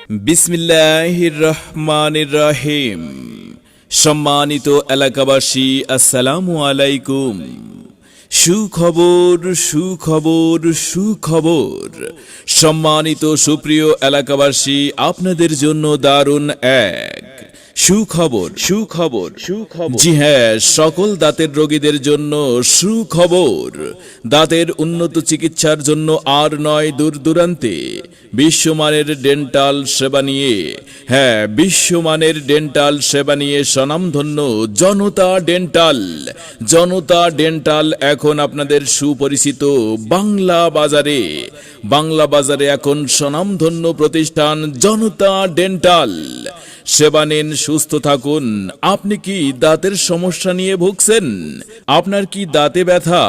বিসমিল্লাহির রহমানির রহিম। সম্মানিত এলাকাবাসী, আসসালামু আলাইকুম। সুখবর সুখবর সুখবর। সম্মানিত সুপ্রিয় এলাকাবাসী, আপনাদের জন্য দারুণ এক সুখবর সুখবর সুখবর। জি হ্যাঁ, সকল দাঁতের রোগীদের জন্য সুখবর। দাঁতের উন্নত চিকিৎসার জন্য আর নয় দূর দূরান্তে বিশ্বমানের ডেন্টাল সেবা নিয়ে, হ্যাঁ বিশ্বমানের ডেন্টাল সেবা নিয়ে স্বনামধন্য জনতা ডেন্টাল। জনতা ডেন্টাল এখন আপনাদের সুপরিচিত বাংলা বাজারে। বাংলা বাজারে এখন স্বনামধন্য প্রতিষ্ঠান জনতা ডেন্টাল। সেবা নিন, সুস্থ থাকুন। আপনি কি দাঁতের সমস্যা নিয়ে ভুগছেন? আপনার কি দাঁতে ব্যথা,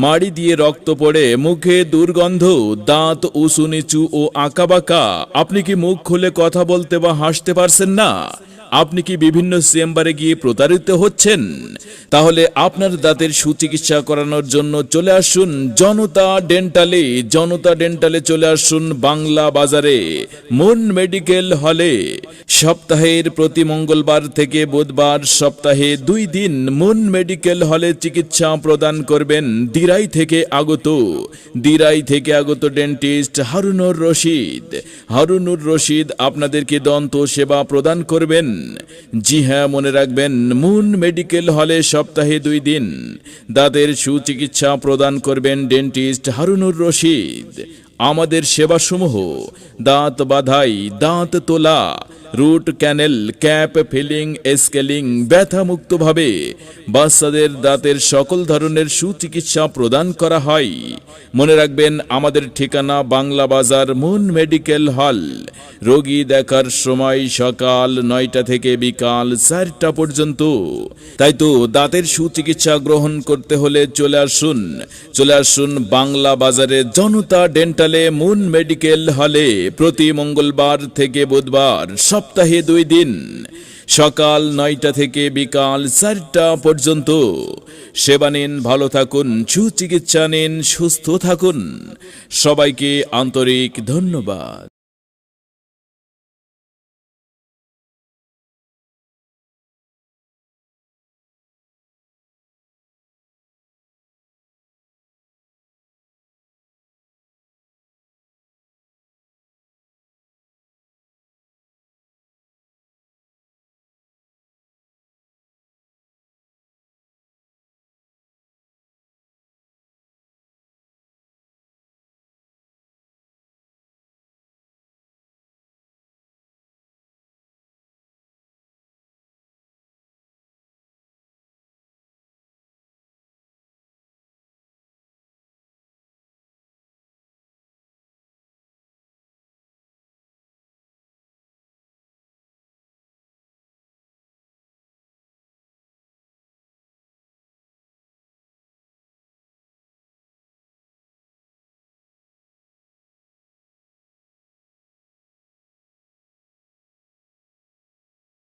মাড়ি দিয়ে রক্ত পড়ে, মুখে দুর্গন্ধ, দাঁত উঁচু নিচু ও আঁকাবাঁকা? আপনি কি মুখ খুলে কথা বলতে বা হাসতে পারছেন না? আপনি কি বিভিন্ন চেম্বারে গিয়ে প্রতারিত হচ্ছেন? তাহলে আপনার দাঁতের সুচিকিৎসা করানোর জন্য চলে আসুন জনতা ডেন্টালে। জনতা ডেন্টালে চলে আসুন বাংলা বাজারে, মুন মেডিকেল হলে। সপ্তাহের প্রতি মঙ্গলবার থেকে বুধবার সপ্তাহে 2 দিন মুন মেডিকেল হলে চিকিৎসা প্রদান করবেন দিরাই থেকে আগত ডেন্টিস্ট হারুনুর রশিদ। হারুনুর রশিদ আপনাদেরকে দন্ত সেবা প্রদান করবেন। জি হ্যাঁ, মনে রাখবেন, মুন মেডিকেল হলে সপ্তাহে 2 দিন দাঁতের সুচিকিৎসা প্রদান করবেন ডেন্টিস্ট হারুনুর রশিদ। আমাদের সেবাসমূহ: দাঁত বাধাই, দাঁত তোলা, root canal, cap filling, scaling, ব্যথামুক্তভাবে বাচ্চাদের দাঁতের সকল ধরনের সুচিকিৎসা প্রদান করা হয়। মনে রাখবেন, আমাদের ঠিকানা বাংলা বাজার, মুন মেডিকেল হল। রোগী দেখার সময় সকাল 9টা থেকে বিকাল 4টা পর্যন্ত। তাই তো দাঁতের সুচিকিৎসা গ্রহণ করতে হলে চলে আসুন বাংলা বাজারে জনতা ডেন্টালে, মুন মেডিকেল হলে প্রতি মঙ্গলবার থেকে বুধবার সপ্তাহে 2 দিন সকাল 9টা থেকে বিকাল 4টা পর্যন্ত। সেবা নিন, ভালো থাকুন, সুচিকিৎসা নিন, সুস্থ থাকুন। সবাইকে আন্তরিক ধন্যবাদ।